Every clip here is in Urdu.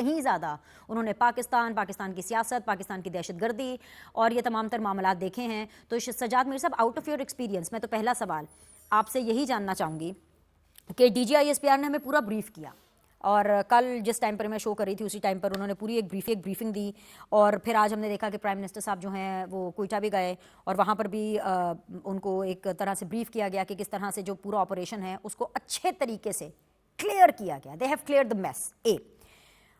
کہیں زیادہ انہوں نے پاکستان کی سیاست، پاکستان کی دہشت گردی اور یہ تمام تر معاملات دیکھے ہیں. تو سجاد میر صاحب، آؤٹ آف یور ایکسپیرینس میں تو پہلا سوال آپ سے یہی جاننا چاہوں گی کہ D G I S P R نے ہمیں پورا بریف کیا، اور کل جس ٹائم پر میں شو کر رہی تھی اسی ٹائم پر انہوں نے پوری ایک بریفنگ دی، اور پھر آج ہم نے دیکھا کہ پرائم منسٹر صاحب جو ہیں وہ کوئٹہ بھی گئے اور وہاں پر بھی ان کو ایک طرح سے بریف کیا گیا کہ کس طرح سے جو پورا آپریشن ہے اس کو اچھے طریقے سے کلیئر کیا گیا. They have clear the mass.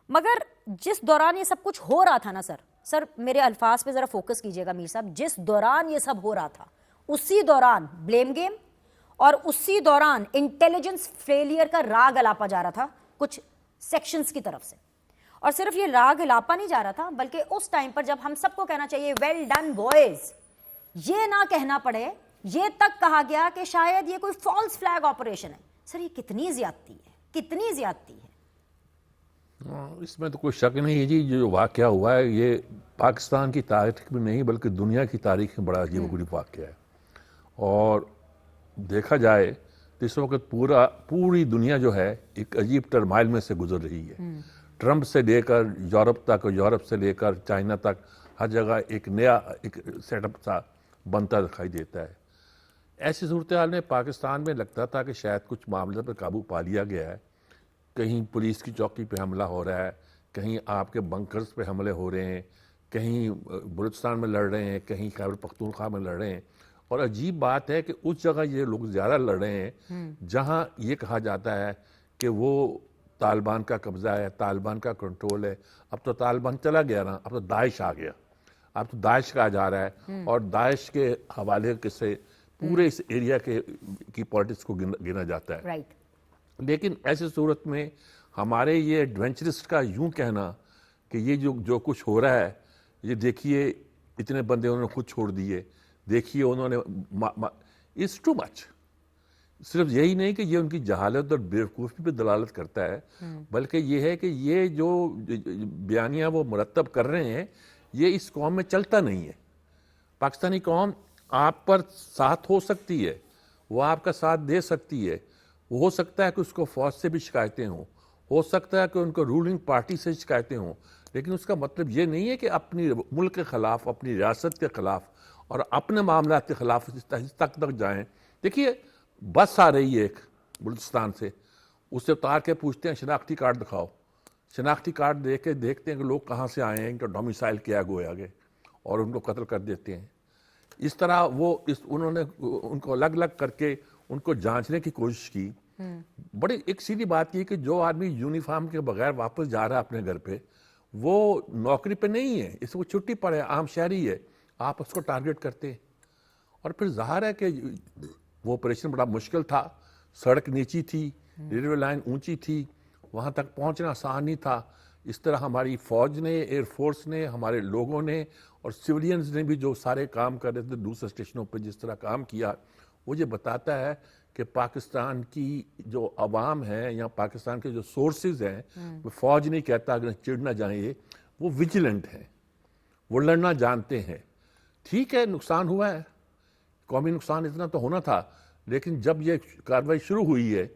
مگر جس دوران یہ سب کچھ ہو رہا تھا نا سر میرے الفاظ پہ ذرا فوکس کیجئے گا میر صاحب، جس دوران یہ سب ہو رہا تھا اسی دوران بلیم گیم اور اسی دوران انٹیلیجنس فیلئر کا راگ الاپا جا رہا تھا کچھ سیکشنز کی طرف سے. اور صرف یہ راگ الاپا نہیں جا رہا تھا بلکہ اس ٹائم پر جب ہم سب کو کہنا چاہیے ویل ڈن بوائز، یہ نہ کہنا پڑے، یہ تک کہا گیا کہ شاید یہ کوئی فالس فلیگ آپریشن ہے. سر یہ کتنی زیادتی ہے، کتنی زیادتی ہے. اس میں تو کوئی شک نہیں ہے جی. جو واقعہ ہوا ہے یہ پاکستان کی تاریخ میں نہیں بلکہ دنیا کی تاریخ میں بڑا عجیب و غریب واقعہ ہے. اور دیکھا جائے تو اس وقت پوری دنیا جو ہے ایک عجیب ٹرمائل میں سے گزر رہی ہے. ٹرمپ سے لے کر یورپ تک اور یورپ سے لے کر چائنا تک ہر جگہ ایک نیا ایک سیٹ اپ سا بنتا دکھائی دیتا ہے. ایسی صورتحال میں پاکستان میں لگتا تھا کہ شاید کچھ معاملے پر قابو پا لیا گیا ہے. کہیں پولیس کی چوکی پہ حملہ ہو رہا ہے، کہیں آپ کے بنکرز پہ حملے ہو رہے ہیں، کہیں بلوچستان میں لڑ رہے ہیں، کہیں خیبر پختونخوا میں لڑ رہے ہیں. اور عجیب بات ہے کہ اس جگہ یہ لوگ زیادہ لڑ رہے ہیں جہاں یہ کہا جاتا ہے کہ وہ طالبان کا قبضہ ہے، طالبان کا کنٹرول ہے. اب تو طالبان چلا گیا نا، اب تو داعش آ گیا، اب تو داعش کہا جا رہا ہے. اور داعش کے حوالے سے پورے اس ایریا کی پالیٹکس کو گنا جاتا ہے. رائٹ. لیکن ایسی صورت میں ہمارے یہ ایڈونچرسٹ کا یوں کہنا کہ یہ جو کچھ ہو رہا ہے، یہ دیکھیے اتنے بندے انہوں نے خود چھوڑ دیے، دیکھیے انہوں نے اٹس ٹو مچ. صرف یہی نہیں کہ یہ ان کی جہالت اور بیوقوفی پہ دلالت کرتا ہے، بلکہ یہ ہے کہ یہ جو بیانیہ وہ مرتب کر رہے ہیں یہ اس قوم میں چلتا نہیں ہے. پاکستانی قوم آپ پر ساتھ ہو سکتی ہے، وہ آپ کا ساتھ دے سکتی ہے، وہ ہو سکتا ہے کہ اس کو فوج سے بھی شکایتیں ہوں، ہو سکتا ہے کہ ان کو رولنگ پارٹی سے شکایتیں ہوں، لیکن اس کا مطلب یہ نہیں ہے کہ اپنی ملک کے خلاف، اپنی ریاست کے خلاف اور اپنے معاملات کے خلاف اس تک جائیں. دیکھیے بس آ رہی ہے ایک بلوچستان سے، اسے اتار کے پوچھتے ہیں شناختی کارڈ دکھاؤ، شناختی کارڈ دے کے دیکھتے ہیں کہ لوگ کہاں سے آئے ہیں، ان کا ڈومیسائل کیا گویا آگے، اور ان کو قتل کر دیتے ہیں. اس طرح انہوں نے ان کو الگ الگ کر کے ان کو جانچنے کی کوشش کی. بڑی ایک سیدھی بات یہ کہ جو آدمی یونیفارم کے بغیر واپس جا رہا ہے اپنے گھر پہ، وہ نوکری پہ نہیں ہے، اس کو چھٹی پر ہے، عام شہری ہے، آپ اس کو ٹارگٹ کرتے ہیں. اور پھر ظاہر ہے کہ وہ آپریشن بڑا مشکل تھا، سڑک نیچی تھی، ریلوے لائن اونچی تھی، وہاں تک پہنچنا آسان نہیں تھا. اس طرح ہماری فوج نے، ایئر فورس نے، ہمارے لوگوں نے اور سویلینز نے بھی جو سارے کام کر رہے تھے دوسرے اسٹیشنوں پہ جس طرح کام کیا، وہ یہ بتاتا ہے کہ پاکستان کی جو عوام ہے یا پاکستان کے جو سورسز ہیں، وہ فوج نہیں کہتا اگر چڑ نہ جائیں، وہ ویجیلنٹ ہیں، وہ لڑنا جانتے ہیں. ٹھیک ہے نقصان ہوا ہے، قومی نقصان اتنا تو ہونا تھا، لیکن جب یہ کارروائی شروع ہوئی ہے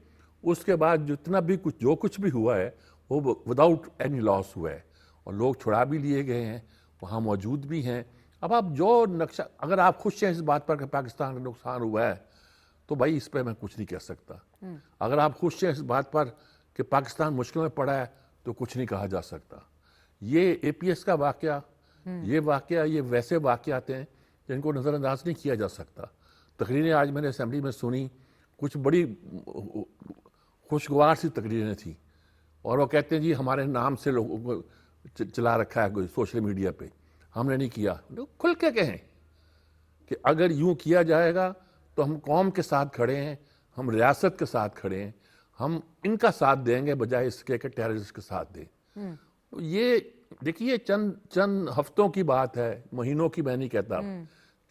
اس کے بعد جتنا بھی جو کچھ بھی ہوا ہے وہ وداؤٹ اینی لاس ہوا ہے، اور لوگ چھڑا بھی لیے گئے ہیں، وہاں موجود بھی ہیں. اب آپ جو نقشہ، اگر آپ خوش ہیں اس بات پر کہ پاکستان کا نقصان ہوا ہے تو بھائی اس پہ میں کچھ نہیں کہہ سکتا. اگر آپ خوش ہیں اس بات پر کہ پاکستان مشکل میں پڑا ہے تو کچھ نہیں کہا جا سکتا. یہ اے پی ایس کا واقعہ، یہ ویسے واقعات ہیں جن کو نظر انداز نہیں کیا جا سکتا. تقریریں آج میں نے اسمبلی میں سنی، کچھ بڑی خوشگوار سی تقریریں تھیں، اور وہ کہتے ہیں جی ہمارے نام سے لوگوں کو چلا رکھا ہے سوشل میڈیا پہ، ہم نے نہیں کیا. کھل کے کہیں کہ اگر یوں کیا جائے گا تو ہم قوم کے ساتھ کھڑے ہیں، ہم ریاست کے ساتھ کھڑے ہیں، ہم ان کا ساتھ دیں گے بجائے اس کے کہ ٹیررسٹ کے ساتھ دیں. یہ دیکھیے چند ہفتوں کی بات ہے، مہینوں کی میں نہیں کہتا،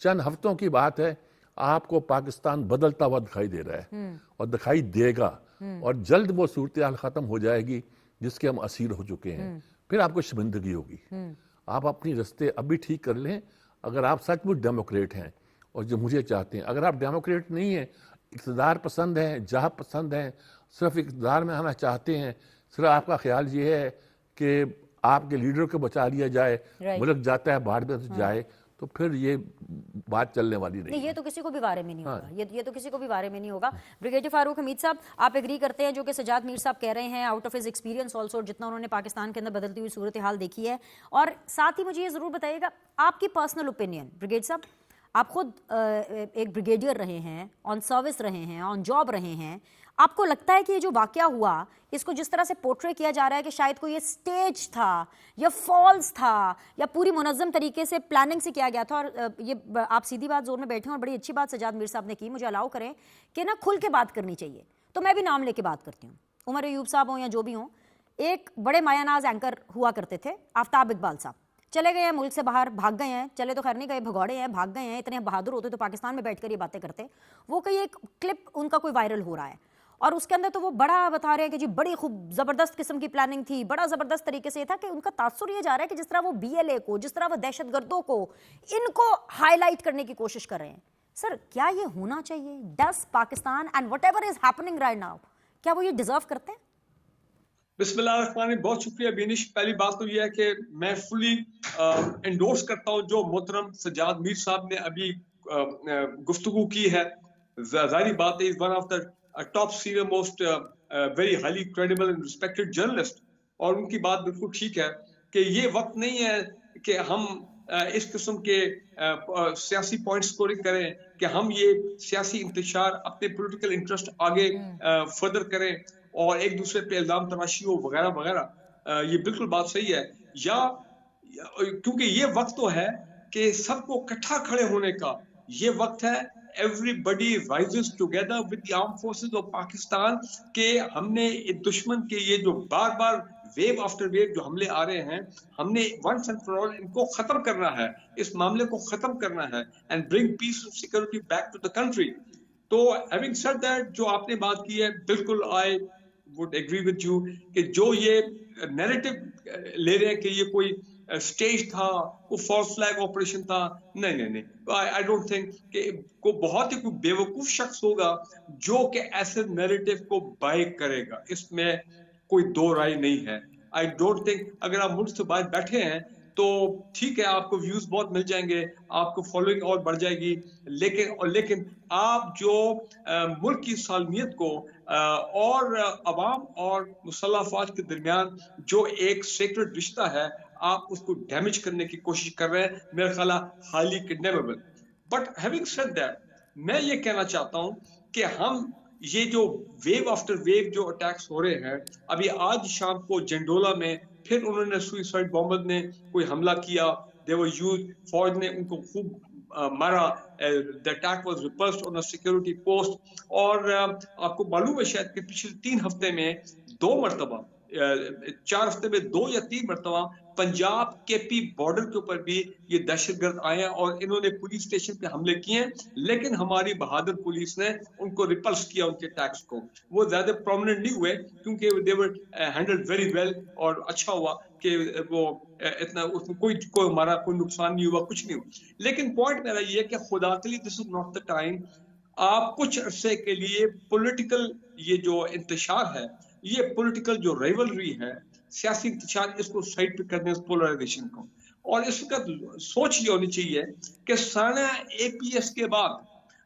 چند ہفتوں کی بات ہے. آپ کو پاکستان بدلتا ہوا دکھائی دے رہا ہے اور دکھائی دے گا، اور جلد وہ صورتحال ختم ہو جائے گی جس کے ہم اسیر ہو چکے ہیں. پھر آپ کو شرمندگی ہوگی. آپ اپنی رستے اب بھی ٹھیک کر لیں اگر آپ سچ مچ ڈیموکریٹ ہیں اور جمہوریت چاہتے ہیں. اگر آپ ڈیموکریٹ نہیں ہیں، اقتدار پسند ہیں، جاہ پسند ہیں، صرف اقتدار میں آنا چاہتے ہیں، صرف آپ کا خیال یہ ہے کہ کہ آپ کے لیڈر کو بچا لیا جائے, ملک جاتا ہے باہر میں تو جائے, تو پھر یہ بات چلنے والی نہیں. یہ تو کسی کو بھی بارے میں نہیں ہوگا, یہ تو کسی کو بھی بارے میں نہیں ہوگا. بریگیڈیئر فاروق حمید صاحب, آپ ایگری کرتے ہیں جو کہ سجاد میر صاحب کہہ رہے ہیں out of his experience also, جتنا انہوں نے پاکستان کے اندر بدلتی ہوئی صورتحال دیکھی ہے, اور ساتھ ہی مجھے یہ ضرور بتائیے گا آپ کی پرسنل اوپینین. بریگیڈ صاحب, آپ خود ایک بریگیڈیئر رہے ہیں, آن سروس رہے ہیں, آن جاب رہے ہیں, آپ کو لگتا ہے کہ یہ جو واقعہ ہوا اس کو جس طرح سے پورٹرے کیا جا رہا ہے کہ شاید کوئی یہ سٹیج تھا یا فالس تھا یا پوری منظم طریقے سے پلاننگ سے کیا گیا تھا؟ اور یہ آپ سیدھی بات زور میں بیٹھے ہیں اور بڑی اچھی بات سجاد میر صاحب نے کی, مجھے الاؤ کریں کہ نا کھل کے بات کرنی چاہیے, تو میں بھی نام لے کے بات کرتی ہوں. عمر ایوب صاحب ہوں یا جو بھی ہوں, ایک بڑے مایہ ناز اینکر ہوا کرتے تھے آفتاب اقبال صاحب, چلے گئے ہیں ملک سے باہر, بھاگ گئے ہیں, چلے تو خیر نہیں گئے, بھگوڑے ہیں, بھاگ گئے ہیں, اتنے بہادر ہوتے تو پاکستان میں بیٹھ کر یہ باتیں کرتے. وہ کئی ایک کلپ ان کا کوئی وائرل ہو رہا ہے اور اس کے اندر تو وہ بڑا بتا رہے ہیں کہ جی بڑی خوب زبردست قسم کی پلاننگ تھی, بڑا زبردست طریقے سے یہ تھا کہ ان کا تاثر یہ جا رہا ہے کہ جس طرح وہ بی ایل اے کو, جس طرح وہ دہشت گردوں کو, ان کو ہائی لائٹ کرنے کی کوشش کر رہے ہیں. سر کیا یہ ہونا چاہیے؟ Does Pakistan and what ever is happening right now, کیا وہ یہ ڈیزرو کرتے ہیں؟ بسم اللہ الرحمن الرحیم. بہت شکریہ بینش. پہلی بات تو یہ ہے کہ میں فلی انڈورس کرتا ہوں جو محترم سجاد میر صاحب نے ابھی گفتگو کی ہے. ظاہری بات ہے is one of the top senior most very highly credible and respected journalist, اور ان کی بات بالکل ٹھیک ہے کہ یہ وقت نہیں ہے کہ ہم اس قسم کے سیاسی پوائنٹ اسکورنگ کریں کہ ہم یہ سیاسی انتشار اپنے پولیٹیکل انٹرسٹ آگے فردر کریں اور ایک دوسرے پہ الزام تراشی ہو وغیرہ وغیرہ. یہ بالکل بات صحیح ہے, یا کیونکہ یہ وقت تو ہے کہ سب کو اکٹھا کھڑے ہونے کا یہ وقت ہے. Everybody rises together with the armed forces of Pakistan کہ ہم نے دشمن کے یہ جو بار بار ویو آفٹر ویو جو حملے آ رہے ہیں, ہم نے once and for all ان کو ختم کرنا ہے, اس معاملے کو ختم کرنا ہے and bring peace and security back to the country. تو having said that, جو آپ نے بات کی ہے بالکل I would agree with you کہ جو یہ نیریٹو لے رہے ہیں کہ یہ کوئی اسٹیج تھا, وہ فالس فلیگ آپریشن تھا, نہیں. آئی ڈونٹ تھنک کہ کوئی بہت ہی کوئی بے وقوف شخص ہوگا جو کہ ایسے نیریٹو کو بائی کرے گا, اس میں کوئی دو رائے نہیں ہے. آئی ڈونٹ تھنک اگر آپ ملک سے باہر بیٹھے ہیں تو ٹھیک ہے, آپ کو ویوز بہت مل جائیں گے, آپ کو فالوئنگ اور بڑھ جائے گی, لیکن آپ جو ملک کی سالمیت کو اور عوام اور مسلح افواج کے درمیان جو ایک سیکرڈ رشتہ ہے, آپ اس کو ڈیمیج کرنے کی کوشش کر رہے ہیں. میرا خیال ہے highly condemnable. But having said that, میں یہ کہنا چاہتا ہوں کہ ہم یہ جو ویو آفٹر ویو جو اٹیکس ہو رہے ہیں, ابھی آج شام کو جنڈولا میں پھر انہوں نے سوئسائڈ بامبر نے کوئی حملہ کیا, دیور یوز فوج نے ان کو خوب مارا, the attack was repulsed on a security post. اور آپ کو معلوم ہے شاید کہ پچھلے 3 ہفتے میں 2 مرتبہ 4 ہفتے میں 2 یا 3 مرتبہ پنجاب کے پی بارڈر کے اوپر بھی یہ دہشت گرد آئے ہیں اور انہوں نے پولیس اسٹیشن پہ حملے کیے ہیں, لیکن ہماری بہادر پولیس نے ان کو ریپلس کیا, ان کے اٹیکس کو. وہ زیادہ پرومیننٹ نہیں ہوئے کیونکہ they were handled very well, اور اچھا ہوا کہ وہ اتنا اس میں کوئی ہمارا کوئی نقصان نہیں ہوا, کچھ نہیں ہوا. لیکن پوائنٹ میرا یہ ہے کہ خدا کے لیے دس از ناٹ دا ٹائم. آپ کچھ عرصے کے لیے پولیٹیکل یہ جو انتشار ہے, یہ پولیٹیکل جو ریولری ہے, سیاسی انتشار, اس کو سائڈ پہ کرنے, اس پولرائزیشن کو. اور اس وقت سوچ یہ ہونی چاہیے کہ سانحہ اے پی ایس کے بعد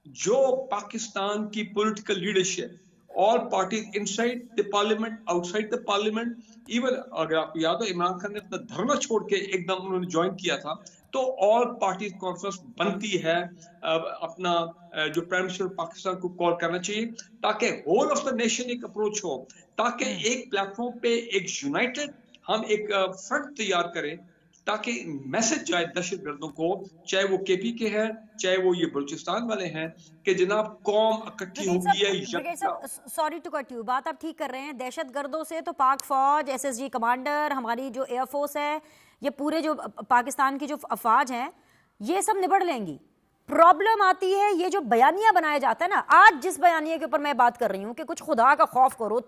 جو پاکستان کی political leadership, all parties inside the parliament, outside the parliament, even اگر آپ کو یاد ہو عمران خان نے اپنا دھرنا چھوڑ کے ایک دم انہوں نے جوائن کیا تھا, تو all parties کانفرنس بنتی ہے, اپنا جو پرائم منسٹر پاکستان کو کال کرنا چاہیے تاکہ ہول آف دا نیشن ایک اپروچ ہو, تاکہ ایک پلیٹ فارم پہ ایک یونائٹڈ ہم ایک فرنٹ تیار کریں تاکہ میسج جائے دہشت گردوں کو, چاہے وہ کے پی کے ہیں, چاہے وہ یہ بلوچستان والے ہیں, کہ جناب قوم اکٹھی ہوگی ہے. سوری ٹو کٹ یو, بات آپ ٹھیک کر رہے ہیں. دہشت گردوں سے تو پاک فوج, ایس ایس جی کمانڈر, ہماری جو ایئر فورس ہے, یہ پورے جو پاکستان کی جو افواج ہیں, یہ سب نبڑ لیں گی. پرابلم آتی ہے یہ جو بیانیہ بنایا جاتا ہے نا, آج جس بیانیے کے اوپر میں بات کر رہی ہوں کہ کچھ خدا کا خوف کرو,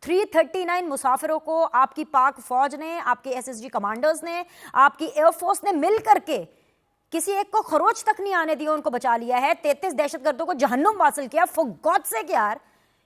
339 مسافروں کو آپ کی پاک فوج نے, آپ کے ایس ایس جی کمانڈرز نے, آپ کی ایئر فورس نے مل کر کے کسی ایک کو خروچ تک نہیں آنے دیا, ان کو بچا لیا ہے. 33 دہشت گردوں کو جہنم واصل کیا. فور گاڈ سیک یار,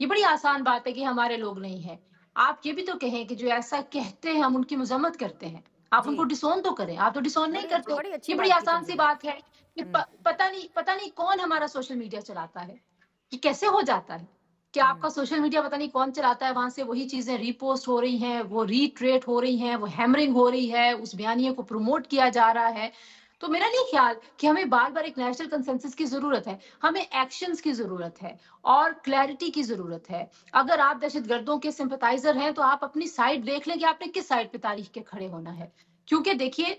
یہ بڑی آسان بات ہے کہ ہمارے لوگ نہیں ہیں. آپ یہ بھی تو کہیں کہ جو ایسا کہتے ہیں ہم ان کی مذمت کرتے ہیں. آپ ان جی کو ڈسون تو کریں. آپ تو ڈسون نہیں کرتے. بڑی اچھی یہ بڑی بات کی آسان سی تنظیم. بات ہے کہ پتہ نہیں کون ہمارا سوشل میڈیا چلاتا ہے. یہ کیسے ہو جاتا ہے کہ آپ کا سوشل میڈیا پتہ نہیں کون چلاتا ہے, وہاں سے وہی چیزیں ری پوسٹ ہو رہی ہیں, وہ ری ٹریٹ ہو رہی ہیں, وہ ہیمرنگ ہو رہی ہے, اس بیانیے کو پروموٹ کیا جا رہا ہے. تو میرا نہیں خیال کہ ہمیں بار بار ایک نیشنل کنسنسس کی ضرورت ہے. ہمیں ایکشنز کی ضرورت ہے اور کلیئرٹی کی ضرورت ہے. اگر آپ دہشت گردوں کے سمپتائزر ہیں تو آپ اپنی سائڈ دیکھ لیں کہ آپ نے کس سائڈ پہ تاریخ کے کھڑے ہونا ہے. کیونکہ دیکھیے,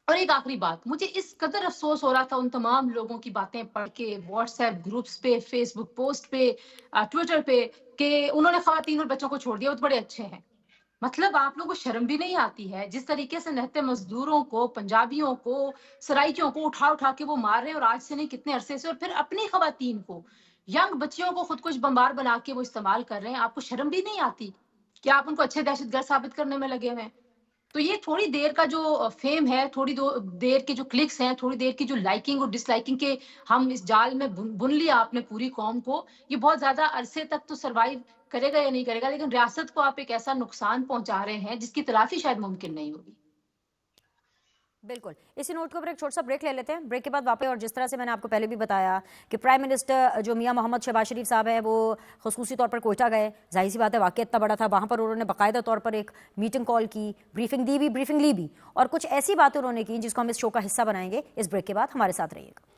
اور ایک آخری بات, مجھے اس قدر افسوس ہو رہا تھا ان تمام لوگوں کی باتیں پڑھ کے واٹس ایپ گروپس پہ, فیس بک پوسٹ پہ, ٹویٹر پہ, کہ انہوں نے خواتین اور بچوں کو چھوڑ دیا, وہ تو بڑے اچھے ہیں. مطلب آپ لوگوں کو شرم بھی نہیں آتی ہے جس طریقے سے نہتے مزدوروں کو, پنجابیوں کو, سرائکیوں کو اٹھا کے وہ مار رہے ہیں, اور آج سے نہیں کتنے عرصے سے, اور پھر اپنی خواتین کو, ینگ بچیوں کو خود کچھ بمبار بنا کے وہ استعمال کر رہے ہیں. آپ کو شرم بھی نہیں آتی کہ آپ ان کو اچھے دہشت گرد ثابت کرنے میں لگے ہوئے ہیں. تو یہ تھوڑی دیر کا جو فیم ہے, تھوڑی دیر کے جو کلکس ہیں, تھوڑی دیر کی جو لائکنگ اور ڈس لائکنگ کے ہم اس جال میں بن لیا آپ نے پوری قوم کو, یہ بہت زیادہ عرصے تک تو سروائیو کرے گا یا نہیں کرے گا, لیکن ریاست کو آپ ایک ایسا نقصان پہنچا رہے ہیں جس کی تلافی شاید ممکن نہیں ہوگی. بالکل. اسی نوٹ کے اوپر ایک چھوٹا سا بریک لے لیتے ہیں. بریک کے بعد واپس, اور جس طرح سے میں نے آپ کو پہلے بھی بتایا کہ پرائم منسٹر جو میاں محمد شہباز شریف صاحب ہیں وہ خصوصی طور پر کوئٹہ گئے. ظاہر سی بات ہے واقعہ اتنا بڑا تھا, وہاں پر انہوں نے باقاعدہ طور پر ایک میٹنگ کال کی, بریفنگ لی بھی, اور کچھ ایسی باتیں انہوں نے کی جس کو ہم اس شو کا حصہ بنائیں گے. اس بریک کے بعد ہمارے ساتھ رہیے گا.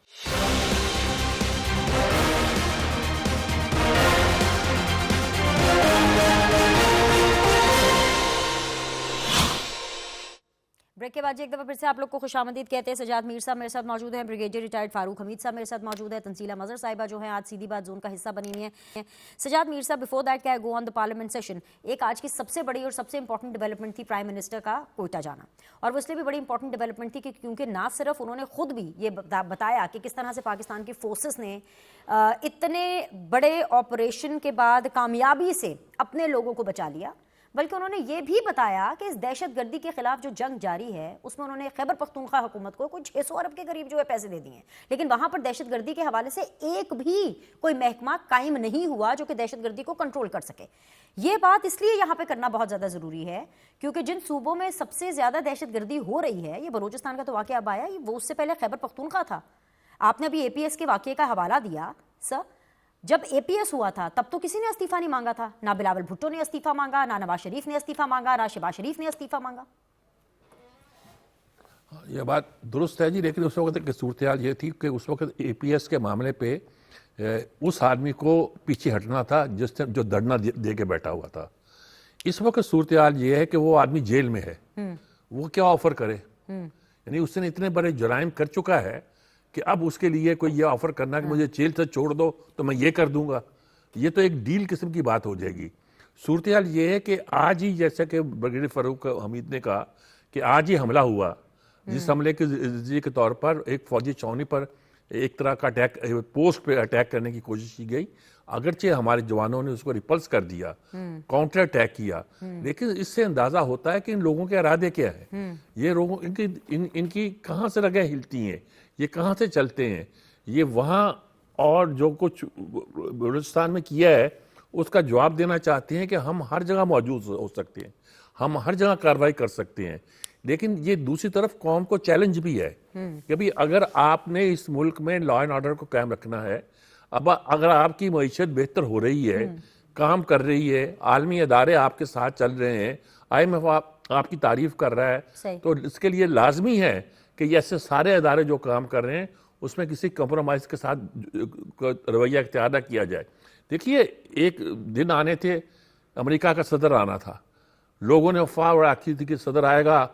بریک کے بعد ایک دفعہ پھر سے آپ لوگ کو خوش آمدید کہتے ہیں. سجاد میر صاحب میرے ساتھ موجود ہیں, بریگیڈیئر ریٹائرڈ فاروق حمید صاحب میرے ساتھ موجود ہیں, تنزیلہ مظہر صاحبہ جو ہیں آج سیدھی بات زون کا حصہ بنی ہوئی ہیں. سجاد میر صاحب, بفور دیٹ کیا گو آن دا پارلیمنٹ سیشن, ایک آج کی سب سے بڑی اور سب سے امپورٹنٹ ڈیولپمنٹ تھی پرائم منسٹر کا کوئٹہ جانا, اور وہ اس لیے بھی بڑی امپورٹنٹ ڈیولپمنٹ تھی کہ کیونکہ نہ صرف انہوں نے خود بھی یہ بتایا کہ کس طرح سے پاکستان کی فورسز نے اتنے بڑے آپریشن کے بعد کامیابی سے اپنے لوگوں کو بچا لیا, بلکہ انہوں نے یہ بھی بتایا کہ اس دہشت گردی کے خلاف جو جنگ جاری ہے اس میں انہوں نے خیبر پختونخوا حکومت کو کوئی 600 ارب کے قریب جو ہے پیسے دے دیے ہیں, لیکن وہاں پر دہشت گردی کے حوالے سے ایک بھی کوئی محکمہ قائم نہیں ہوا جو کہ دہشت گردی کو کنٹرول کر سکے. یہ بات اس لیے یہاں پہ کرنا بہت زیادہ ضروری ہے کیونکہ جن صوبوں میں سب سے زیادہ دہشت گردی ہو رہی ہے, یہ بلوچستان کا تو واقعہ اب آیا, وہ اس سے پہلے خیبر پختونخوا تھا. آپ نے ابھی اے پی ایس کے واقعے کا حوالہ دیا. سر, جب اے پی ایس ہوا تھا تب تو کسی نے استعفیٰ نہیں مانگا تھا, نہ بلاول بھٹو نے استعفیٰ مانگا, نہ نواز شریف نے استعفیٰ مانگا, نہ شہباز شریف نے استعفیٰ مانگا. یہ بات درست ہے جی, لیکن اس وقت کی صورتحال یہ تھی کہ اس وقت اے پی ایس کے معاملے پہ اس آدمی کو پیچھے ہٹنا تھا جو دھرنا دے کے بیٹھا ہوا تھا. اس وقت صورتحال یہ ہے کہ وہ آدمی جیل میں ہے, وہ کیا آفر کرے, یعنی اس نے اتنے بڑے جرائم کر چکا ہے کہ اب اس کے لیے کوئی یہ آفر کرنا کہ مجھے جیل سے چھوڑ دو تو میں یہ کر دوں گا, یہ تو ایک ڈیل قسم کی بات ہو جائے گی. صورتحال یہ ہے کہ آج ہی, جیسا کہ بریگیڈیئر فاروق حمید نے کہا کہ آج ہی حملہ ہوا, جس حملے کے ذریعے کے طور پر ایک فوجی چھاؤنی پر ایک طرح کا اٹیک, پوسٹ پہ اٹیک کرنے کی کوشش کی گئی, اگرچہ ہمارے جوانوں نے اس کو ریپلس کر دیا, کاؤنٹر اٹیک کیا, لیکن اس سے اندازہ ہوتا ہے کہ ان لوگوں کے ارادے کیا ہیں, یہ لوگوں ان کی کہاں سے رگیں ہلتی ہیں, یہ کہاں سے چلتے ہیں, یہ وہاں اور جو کچھ بلوچستان میں کیا ہے اس کا جواب دینا چاہتے ہیں کہ ہم ہر جگہ موجود ہو سکتے ہیں, ہم ہر جگہ کارروائی کر سکتے ہیں. لیکن یہ دوسری طرف قوم کو چیلنج بھی ہے کہ بھی اگر آپ نے اس ملک میں لا اینڈ آرڈر کو قائم رکھنا ہے, اب اگر آپ کی معیشت بہتر ہو رہی ہے, کام کر رہی ہے, عالمی ادارے آپ کے ساتھ چل رہے ہیں, آئی ایم ایف آپ کی تعریف کر رہا ہے, تو اس کے لیے لازمی ہے کہ یہ ایسے سارے ادارے جو کام کر رہے ہیں اس میں کسی کمپرومائز کے ساتھ رویہ اختیار نہ کیا جائے. دیکھیے, ایک دن آنے تھے, امریکہ کا صدر آنا تھا, لوگوں نے افواہ اڑائی تھی کہ صدر آئے گا,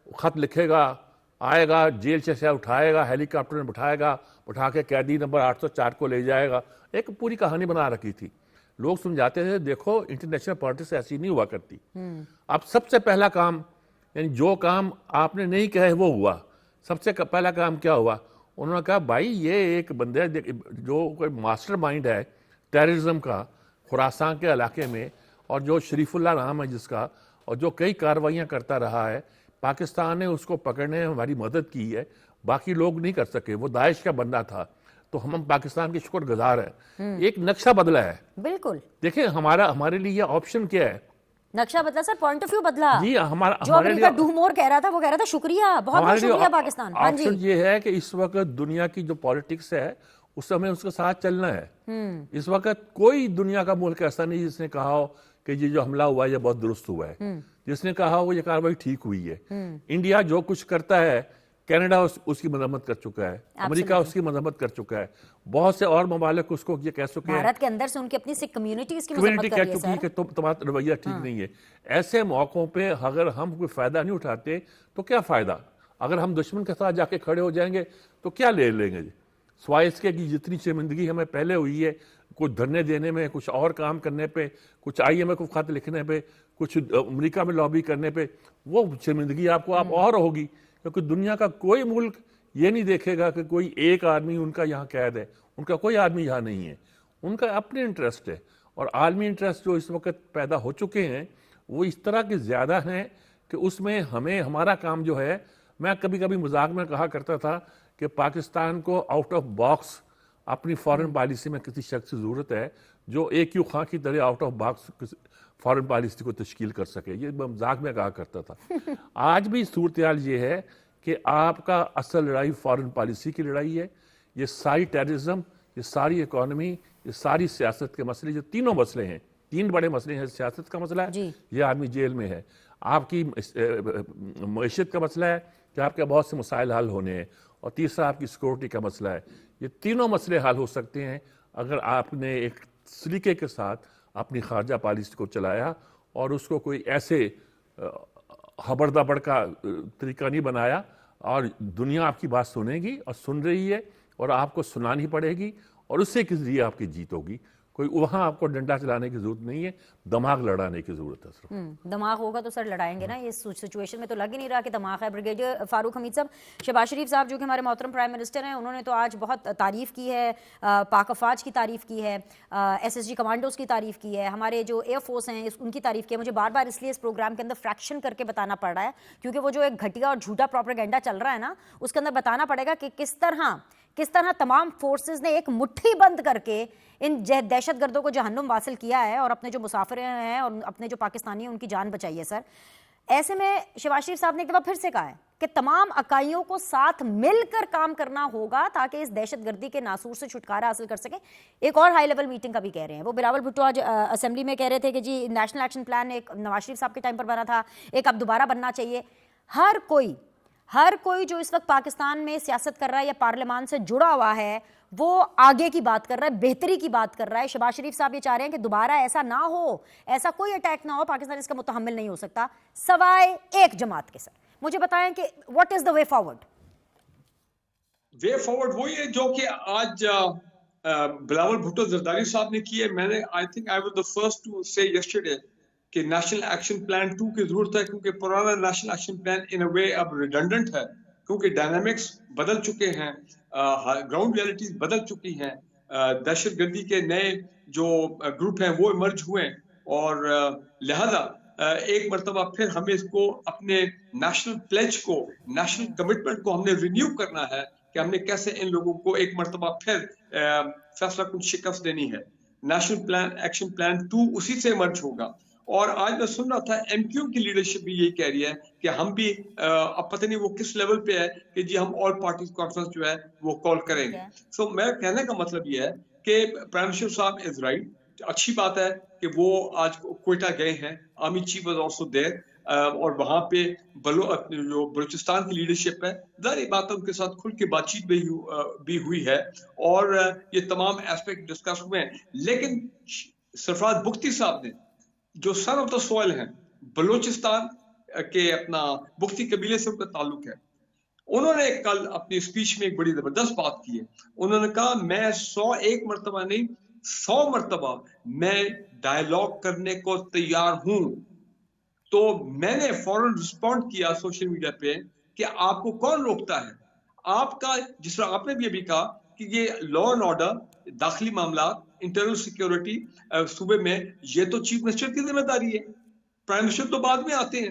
خط لکھے گا, آئے گا, جیل سے اٹھائے گا, ہیلی کاپٹر میں بٹھائے گا, اٹھا کے قیدی نمبر 804 کو لے جائے گا, ایک پوری کہانی بنا رکھی تھی. لوگ سمجھاتے تھے دیکھو انٹرنیشنل پالیٹکس ایسی نہیں ہوا کرتی. اب سب سے پہلا کام, یعنی جو کام آپ نے نہیں کہا وہ ہوا, سب سے پہلا کام کیا ہوا, انہوں نے کہا بھائی یہ ایک بندہ جو کوئی ماسٹر مائنڈ ہے ٹیررزم کا خراسان کے علاقے میں, اور جو شریف اللہ نام ہے جس کا, اور جو کئی کارروائیاں کرتا رہا ہے, پاکستان نے اس کو پکڑنے میں ہماری مدد کی ہے, باقی لوگ نہیں کر سکے, وہ داعش کا بندہ تھا. تو ہم پاکستان کے شکر گزار ہیں. ایک نقشہ بدلا ہے. بالکل دیکھیں ہمارے لیے آپشن کیا ہے. نقشہ بدلا سر, پوائنٹ آف ویو بدلا. جی جو ہمارے امریکہ ڈو مور کہہ رہا تھا وہ کہہ رہا تھا شکریہ, بہت بہت شکریہ پاکستان. ہاں جی, آپشن یہ ہے کہ اس وقت دنیا کی جو پالیٹکس ہے اس ہمیں اس کے ساتھ چلنا ہے. اس وقت کوئی دنیا کا ملک ایسا نہیں جس نے کہا ہو کہ یہ جو حملہ ہوا ہے یہ بہت درست ہوا ہے, جس نے کہا ہو یہ کارروائی ٹھیک ہوئی ہے. انڈیا جو کچھ کرتا ہے, کینیڈا اس کی مذمت کر چکا ہے, امریکہ اس کی مذمت کر چکا ہے, بہت سے اور ممالک اس کو یہ کہہ چکے ہیں, بھارت کے اندر سے ان کی اپنی سکھ کمیونٹیز کی کمیونٹی مذمت کہہ کر رہی ہے چکی ہے سر. کہ تمہارا رویہ ٹھیک نہیں ہے. ایسے موقعوں پہ اگر ہم کوئی فائدہ نہیں اٹھاتے تو کیا فائدہ؟ اگر ہم دشمن کے ساتھ جا کے کھڑے ہو جائیں گے تو کیا لے لیں گے؟ سوائے اس کے کہ جتنی شرمندگی ہمیں پہلے ہوئی ہے کچھ دھرنے دینے میں, کچھ اور کام کرنے پہ, کچھ IMF کو خط لکھنے پہ, کچھ امریکہ میں لابی کرنے پہ, وہ شرمندگی آپ اور ہوگی. کیونکہ دنیا کا کوئی ملک یہ نہیں دیکھے گا کہ کوئی ایک آدمی ان کا یہاں قید ہے. ان کا کوئی آدمی یہاں نہیں ہے, ان کا اپنے انٹرسٹ ہے. اور عالمی انٹرسٹ جو اس وقت پیدا ہو چکے ہیں وہ اس طرح کے زیادہ ہیں کہ اس میں ہمارا کام جو ہے, میں کبھی کبھی مذاق میں کہا کرتا تھا کہ پاکستان کو آؤٹ آف باکس اپنی فارن پالیسی میں کسی شخص کی ضرورت ہے جو AQ خان کی طرح out of box foreign policy کو تشکیل کر سکے. یہ مذاق میں کہا کرتا تھا. آج بھی صورتحال یہ ہے کہ آپ کا اصل لڑائی فارن پالیسی کی لڑائی ہے. یہ ساری ٹیررزم, یہ ساری اکانومی, یہ ساری سیاست کے مسئلے, جو تینوں مسئلے ہیں, 3 بڑے مسئلے ہیں. سیاست کا مسئلہ ہے, یہ آدمی جیل میں ہے. آپ کی معیشت کا مسئلہ ہے کہ آپ کے بہت سے مسائل حل ہونے ہیں. اور تیسرا آپ کی سیکورٹی کا مسئلہ ہے. یہ تینوں مسئلے حل ہو سکتے ہیں اگر آپ نے ایک سلیقے کے ساتھ اپنی خارجہ پالیسی کو چلایا اور اس کو کوئی ایسے ہبڑ دبڑ کا طریقہ نہیں بنایا. اور دنیا آپ کی بات سنے گی اور سن رہی ہے, اور آپ کو سنانی پڑے گی, اور اس سے کے ذریعے آپ کی جیت ہوگی. کوئی وہاں آپ کو ڈنڈا چلانے کی ضرورت نہیں ہے, دماغ لڑانے کی ضرورت ہے صرف. دماغ ہوگا تو سر لڑائیں گے نا. یہ سچویشن میں تو لگ ہی نہیں رہا کہ دماغ ہے. بریگیڈیئر فاروق حمید صاحب, شہباز شریف صاحب جو کہ ہمارے محترم پرائم منسٹر ہیں, انہوں نے تو آج بہت تعریف کی ہے, پاک افواج کی تعریف کی ہے, SSG کمانڈوز کی تعریف کی ہے, ہمارے جو ایئر فورس ہیں ان کی تعریف کی ہے. مجھے بار بار اس لیے اس پروگرام کے اندر فریکشن کر کے بتانا پڑ رہا ہے کیونکہ وہ جو ایک گھٹیا اور جھوٹا پروپیگنڈا چل رہا ہے نا, اس کے اندر بتانا پڑے گا کہ کس طرح تمام فورسز نے ایک مٹھی بند کر کے ان دہشت گردوں کو جہنم واصل کیا ہے اور اپنے جو مسافر ہیں اور اپنے جو پاکستانی ہیں ان کی جان بچائی ہے. سر ایسے میں شہباز شریف صاحب نے ایک دفعہ پھر سے کہا ہے کہ تمام اکائیوں کو ساتھ مل کر کام کرنا ہوگا تاکہ اس دہشت گردی کے ناسور سے چھٹکارا حاصل کر سکیں. ایک اور ہائی لیول میٹنگ کا بھی کہہ رہے ہیں. وہ بلاول بھٹو آج اسمبلی میں کہہ رہے تھے کہ جی نیشنل ایکشن پلان ایک نواز شریف صاحب کے ٹائم پر بنا تھا, ایک اب دوبارہ بننا چاہیے. ہر کوئی جو اس وقت پاکستان میں سیاست کر رہا ہے یا پارلیمان سے جڑا ہوا ہے وہ آگے کی بات کر رہا ہے, بہتری کی بات کر رہا ہے. شہباز شریف صاحب یہ چاہ رہے ہیں کہ دوبارہ ایسا نہ ہو, ایسا کوئی اٹیک نہ ہو, پاکستان اس کا متحمل نہیں ہو سکتا سوائے ایک جماعت کے. سر مجھے بتائیں کہ what is the way forward? Way forward وہی ہے جو کہ آج بلاول بھٹو زرداری صاحب نے کی ہے. میں نے I think I was the first to say yesterday کہ نیشنل ایکشن پلان 2 کی ضرورت ہے, کیونکہ پرانا نیشنل ایکشن پلان ان اے وے اب ریڈنڈنٹ ہے, کیونکہ ڈائنامکس بدل چکے ہیں, گراؤنڈ ریئلٹیز بدل چکی ہیں, دہشت گردی کے نئے جو گروپ ہیں وہ ایمرج ہوئے, اور لہذا ایک مرتبہ پھر ہمیں اس کو اپنے نیشنل پلیج کو, نیشنل کمٹمنٹ کو ہم نے رینیو کرنا ہے کہ ہم نے کیسے ان لوگوں کو ایک مرتبہ پھر فیصلہ کن شکست دینی ہے. نیشنل پلان ایکشن پلان 2 اسی سے ایمرج ہوگا. اور آج میں سن رہا تھا MQ کی لیڈرشپ بھی یہی کہہ رہی ہے کہ ہم بھی اب پتہ نہیں وہ کس لیول پہ ہے کہ جی ہم آل پارٹیز کانفرنس جو ہے وہ کال کریں گے. سو میں کہنے کا مطلب یہ ہے کہ پرائم منسٹر صاحب از رائٹ. اچھی بات ہے کہ وہ آج کوئٹہ گئے ہیں, army chief was also there, اور وہاں پہ جو بلوچستان کی لیڈرشپ ہے ظاہر بات ہے ان کے ساتھ کھل کے بات چیت بھی ہوئی ہے, اور یہ تمام ایسپیکٹ ڈسکس ہوئے ہیں. لیکن سرفراز بگٹی صاحب نے جو سن آف دا سوائل ہیں بلوچستان کے, اپنا بگٹی قبیلے سے ان کا تعلق ہے, انہوں نے کل اپنی اسپیچ میں ایک بڑی زبردست بات کی ہے. انہوں نے کہا میں 101 مرتبہ نہیں 100 مرتبہ میں ڈائیلاگ کرنے کو تیار ہوں. تو میں نے فوراً رسپونڈ کیا سوشل میڈیا پہ کہ آپ کو کون روکتا ہے. آپ کا, جس طرح آپ نے بھی ابھی کہا کہ یہ لا اینڈ آرڈر, داخلی معاملات, انٹرنل سیکیورٹی صوبے میں, یہ تو چیف منسٹر کی ذمہ داری ہے. پرائم منسٹر تو بعد میں آتے ہیں.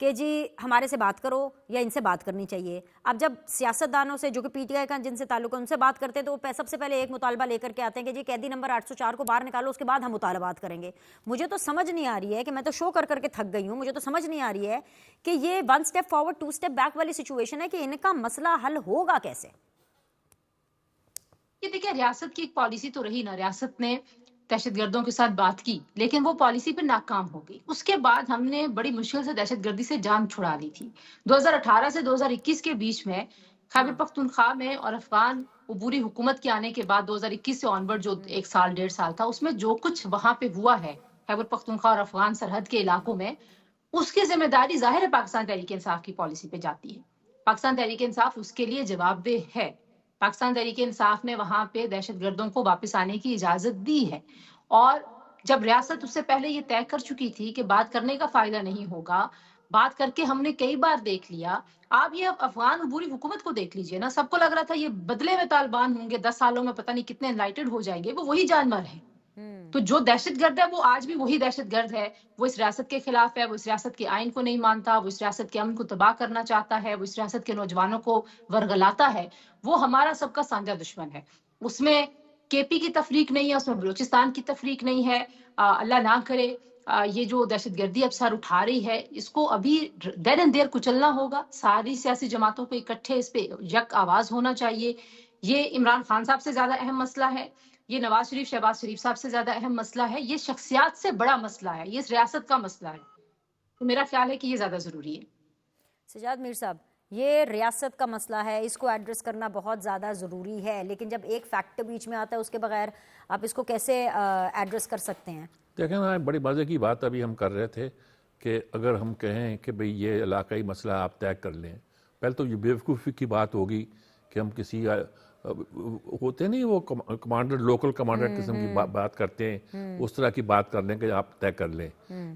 کہ جی ہمارے سے بات کرو یا ان سے بات کرنی چاہیے. اب جب سیاستدانوں سے جو کہ پی ٹی آئی کا جن سے تعلق ہے ان سے بات کرتے ہیں تو وہ سب سے پہلے ایک مطالبہ لے کر کے آتے ہیں کہ جی قیدی نمبر 804 کو باہر نکالو, اس کے بعد ہم مطالبات کریں گے. مجھے تو سمجھ نہیں آ رہی ہے کہ میں تو شو کر کر کے تھک گئی ہوں, مجھے تو سمجھ نہیں آ رہی ہے کہ یہ 1 اسٹیپ فارورڈ 2 اسٹیپ بیک والی سچویشن ہے کہ ان کا مسئلہ حل ہوگا کیسے. یہ دیکھیں ریاست کی ایک پالیسی تو رہی نا, ریاست نے دہشت گردوں کے ساتھ بات کی لیکن وہ پالیسی پہ ناکام ہو گئی. اس کے بعد ہم نے بڑی مشکل سے دہشت گردی سے جان چھڑا لی تھی. 2018 سے 2021 کے بیچ میں خیبر پختونخوا میں اور افغان عبوری حکومت کے آنے کے بعد 2021 سے آنورڈ جو 1 سال 1.5 سال تھا, اس میں جو کچھ وہاں پہ ہوا ہے خیبر پختونخوا اور افغان سرحد کے علاقوں میں, اس کی ذمہ داری ظاہر ہے پاکستان تحریک انصاف کی پالیسی پہ جاتی ہے. پاکستان تحریک انصاف اس کے لیے جواب دہ ہے. پاکستان تحریک انصاف نے وہاں پہ دہشت گردوں کو واپس آنے کی اجازت دی ہے, اور جب ریاست اس سے پہلے یہ طے کر چکی تھی کہ بات کرنے کا فائدہ نہیں ہوگا, بات کر کے ہم نے کئی بار دیکھ لیا. آپ یہ افغان عبوری حکومت کو دیکھ لیجئے نا, سب کو لگ رہا تھا یہ بدلے میں طالبان ہوں گے, 10 سالوں میں پتہ نہیں کتنے انلائٹڈ ہو جائیں گے, وہ وہی جانور ہیں. تو جو دہشت گرد ہے وہ آج بھی وہی دہشت گرد ہے, وہ اس ریاست کے خلاف ہے, وہ اس ریاست کے آئین کو نہیں مانتا, وہ اس ریاست کے امن کو تباہ کرنا چاہتا ہے, وہ اس ریاست کے نوجوانوں کو ورگلاتا ہے. وہ ہمارا سب کا سانجہ دشمن ہے. اس میں کے پی کی تفریق نہیں ہے, اس میں بلوچستان کی تفریق نہیں ہے. اللہ نہ کرے یہ جو دہشت گردی اب سر اٹھا رہی ہے اس کو ابھی دیر اینڈ دیر کچلنا ہوگا. ساری سیاسی جماعتوں کو اکٹھے اس پہ یک آواز ہونا چاہیے. یہ عمران خان صاحب سے زیادہ اہم مسئلہ ہے, یہ نواز شریف شہباز شریف صاحب سے زیادہ اہم مسئلہ ہے, یہ شخصیات سے بڑا مسئلہ ہے, یہ اس ریاست کا مسئلہ ہے. تو میرا خیال ہے کہ یہ زیادہ ضروری ہے. سجاد میر صاحب, یہ ریاست کا مسئلہ ہے, اس کو ایڈریس کرنا بہت زیادہ ضروری ہے, لیکن جب ایک فیکٹر بیچ میں آتا ہے اس کے بغیر آپ اس کو کیسے ایڈریس کر سکتے ہیں؟ دیکھیں نا, بڑی مزے کی بات ابھی ہم کر رہے تھے کہ اگر ہم کہیں کہ بھئی یہ علاقائی مسئلہ آپ طے کر لیں, پہلے تو یہ بیوقوفی کی بات ہوگی کہ ہم کسی ہوتے نہیں وہ کمانڈر, لوکل کمانڈر قسم کی بات کرتے ہیں, اس طرح کی بات کر لیں کہ آپ طے کر لیں.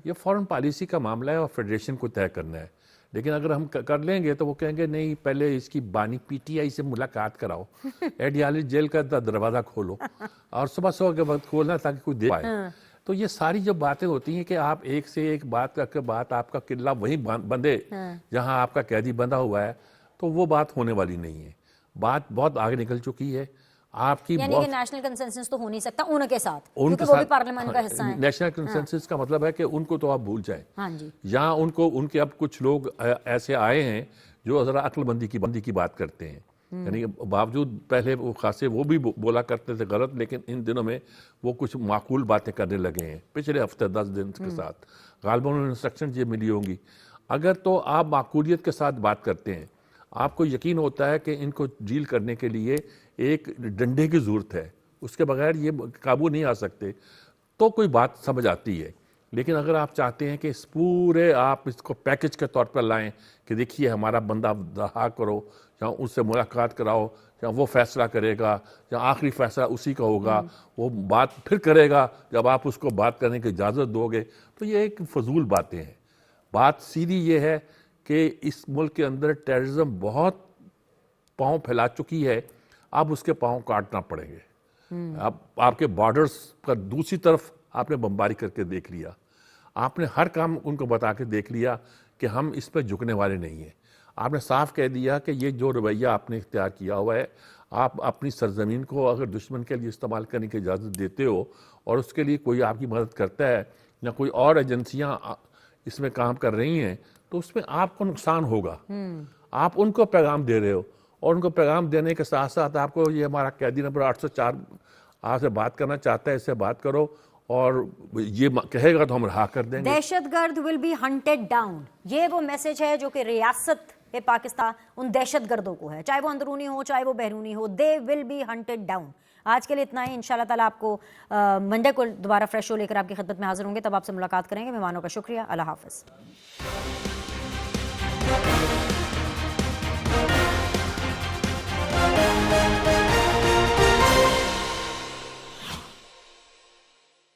یہ فورن پالیسی کا معاملہ ہے اور فیڈریشن کو طے کرنا ہے. لیکن اگر ہم کر لیں گے تو وہ کہیں گے نہیں پہلے اس کی بانی پی ٹی آئی سے ملاقات کراؤ, ایڈیالج جیل کا دروازہ کھولو اور صبح کے وقت کھولنا تاکہ کوئی دیکھ پائے. تو یہ ساری جو باتیں ہوتی ہیں کہ آپ ایک سے ایک بات کر کے بات آپ کا قلعہ وہیں بندے جہاں آپ کا قیدی بندہ ہوا ہے, تو وہ بات ہونے والی نہیں ہے. بات بہت آگے نکل چکی ہے آپ کی. یعنی کہ نیشنل کنسنسس تو ہو نہیں سکتا ان کے ساتھ, کیونکہ وہ بھی پارلیمنٹ کا حصہ ہیں. نیشنل کنسنسس کا مطلب ہے کہ ان کو تو آپ بھول جائیں. ہاں جی, یہاں ان کے اب کچھ لوگ ایسے آئے ہیں جو ذرا عقل مندی کی بات کرتے ہیں. یعنی باوجود پہلے وہ خاصے وہ بھی بولا کرتے تھے غلط, لیکن ان دنوں میں وہ کچھ معقول باتیں کرنے لگے ہیں. پچھلے ہفتے 10 دن کے ساتھ غالباً انہیں انسٹرکشن یہ ملی ہوں گی. اگر تو آپ معقولیت کے ساتھ بات کرتے ہیں, آپ کو یقین ہوتا ہے کہ ان کو ڈیل کرنے کے لیے ایک ڈنڈے کی ضرورت ہے, اس کے بغیر یہ قابو نہیں آ سکتے, تو کوئی بات سمجھ آتی ہے. لیکن اگر آپ چاہتے ہیں کہ اس پورے آپ اس کو پیکج کے طور پر لائیں کہ دیکھیے ہمارا بندہ رہا کرو, یا اس سے ملاقات کراؤ, یا وہ فیصلہ کرے گا, یا آخری فیصلہ اسی کا ہوگا, وہ بات پھر کرے گا جب آپ اس کو بات کرنے کی اجازت دو گے, تو یہ ایک فضول باتیں ہیں. بات سیدھی یہ ہے کہ اس ملک کے اندر ٹیررزم بہت پاؤں پھیلا چکی ہے, اب اس کے پاؤں کاٹنا پڑیں گے. اب آپ کے بارڈرز پر دوسری طرف آپ نے بمباری کر کے دیکھ لیا, آپ نے ہر کام ان کو بتا کے دیکھ لیا کہ ہم اس پہ جھکنے والے نہیں ہیں. آپ نے صاف کہہ دیا کہ یہ جو رویہ آپ نے اختیار کیا ہوا ہے, آپ اپنی سرزمین کو اگر دشمن کے لیے استعمال کرنے کی اجازت دیتے ہو اور اس کے لیے کوئی آپ کی مدد کرتا ہے یا کوئی اور ایجنسیاں اس میں کام کر رہی ہیں, تو اس میں آپ کو نقصان ہوگا. آپ ان کو پیغام دے رہے ہو, اور ان کو پیغام دینے کے ساتھ ساتھ آپ کو یہ ہمارا قیدی نمبر 804 آپ سے بات کرنا چاہتا ہے, اس سے بات کرو, اور یہ کہے گا تو ہم رہا کر دیں گے. دہشت گرد ول بی ہنٹڈ ڈاؤن, یہ وہ میسج ہے جو کہ ریاست پاکستان ان دہشت گردوں کو ہے, چاہے وہ اندرونی ہو چاہے وہ بیرونی ہو, دے ول بی ہنٹڈ ڈاؤن. آج کے لیے اتنا ہی. انشاءاللہ تعالیٰ آپ کو منڈے کو دوبارہ فریش شو لے کر آپ کی خدمت میں حاضر ہوں گے, تب آپ سے ملاقات کریں گے. مہمانوں کا شکریہ. اللہ حافظ.